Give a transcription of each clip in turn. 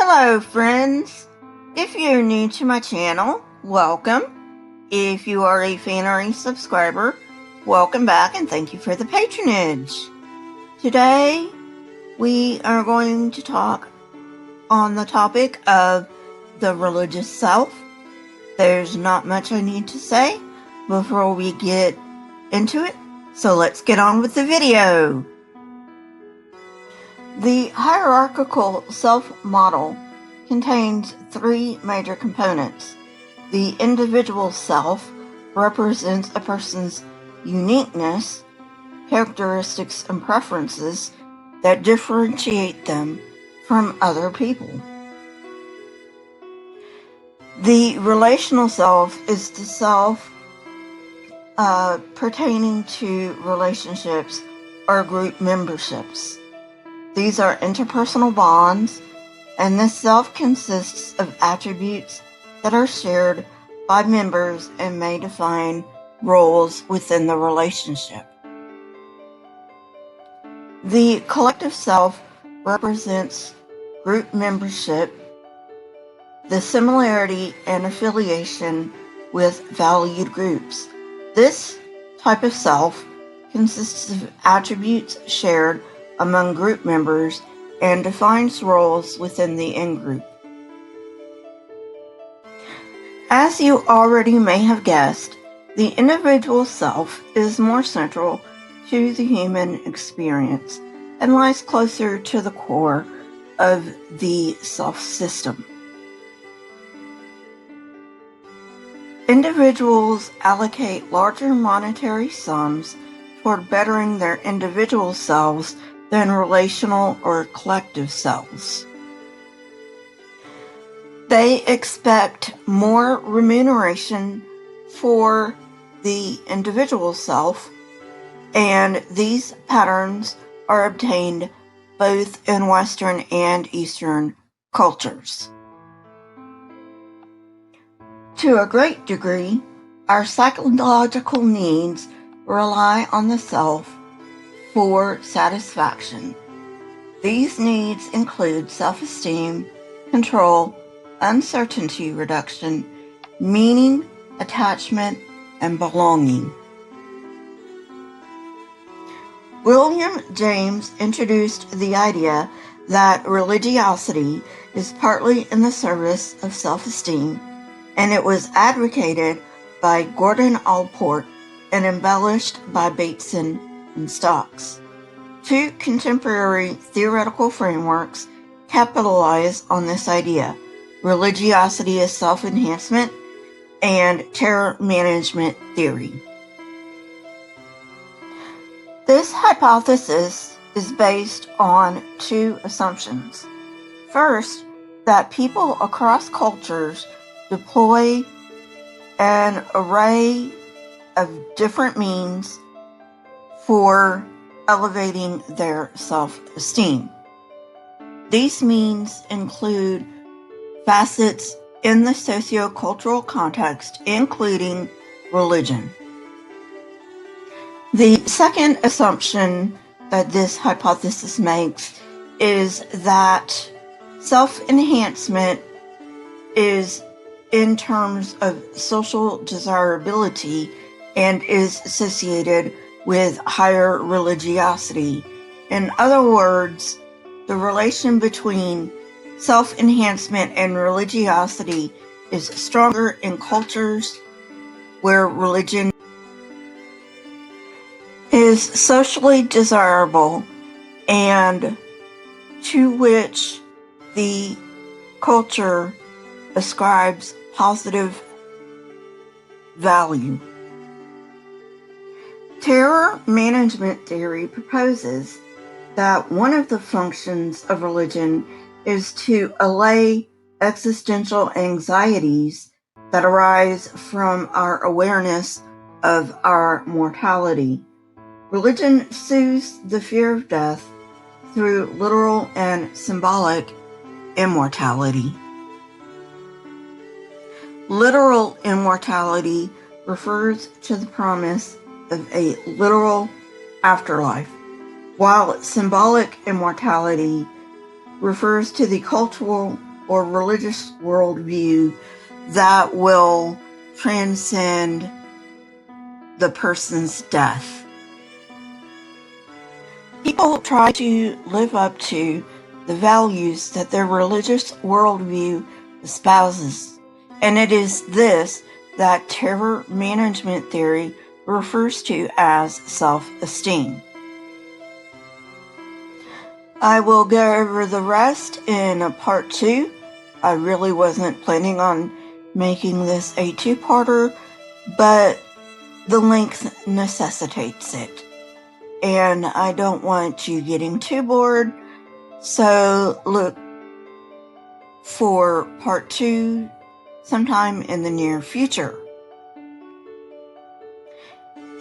Hello friends! If you're new to my channel, welcome. If you are a fan or a subscriber, welcome back and thank you for the patronage. Today we are going to talk on the topic of the religious self. There's not much I need to say before we get into it, so let's get on with the video. The hierarchical self model contains three major components. The individual self represents a person's uniqueness, characteristics, and preferences that differentiate them from other people. The relational self is the self pertaining to relationships or group memberships. These are interpersonal bonds, and this self consists of attributes that are shared by members and may define roles within the relationship. The collective self represents group membership, the similarity and affiliation with valued groups. This type of self consists of attributes shared among group members and defines roles within the in-group. As you already may have guessed, the individual self is more central to the human experience and lies closer to the core of the self system. Individuals allocate larger monetary sums toward bettering their individual selves than relational or collective selves. They expect more remuneration for the individual self, and these patterns are obtained both in Western and Eastern cultures. To a great degree, our psychological needs rely on the self for satisfaction. These needs include self-esteem, control, uncertainty reduction, meaning, attachment, and belonging. William James introduced the idea that religiosity is partly in the service of self-esteem, and it was advocated by Gordon Allport and embellished by Bateson and Stocks. Two contemporary theoretical frameworks capitalize on this idea: religiosity as self-enhancement and terror management theory. This hypothesis is based on two assumptions. First, that people across cultures deploy an array of different means for elevating their self-esteem. These means include facets in the socio-cultural context, including religion. The second assumption that this hypothesis makes is that self-enhancement is in terms of social desirability and is associated with higher religiosity. In other words, the relation between self-enhancement and religiosity is stronger in cultures where religion is socially desirable and to which the culture ascribes positive value. Terror management theory proposes that one of the functions of religion is to allay existential anxieties that arise from our awareness of our mortality. Religion soothes the fear of death through literal and symbolic immortality. Literal immortality refers to the promise of a literal afterlife, while symbolic immortality refers to the cultural or religious worldview that will transcend the person's death. People try to live up to the values that their religious worldview espouses, and it is this that terror management theory refers to as self-esteem. I will go over the rest in part 2. I really wasn't planning on making this a two-parter, but the length necessitates it. And I don't want you getting too bored, so look for part 2 sometime in the near future.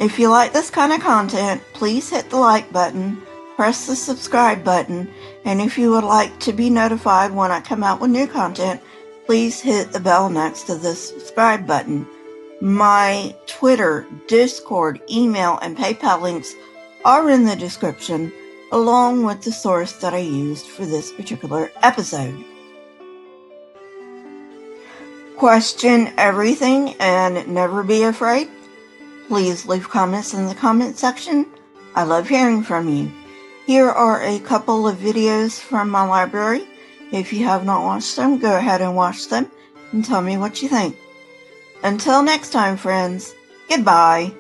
If you like this kind of content, please hit the like button, press the subscribe button, and if you would like to be notified when I come out with new content, please hit the bell next to the subscribe button. My Twitter, Discord, email, and PayPal links are in the description, along with the source that I used for this particular episode. Question everything and never be afraid. Please leave comments in the comment section. I love hearing from you. Here are a couple of videos from my library. If you have not watched them, go ahead and watch them and tell me what you think. Until next time, friends, goodbye.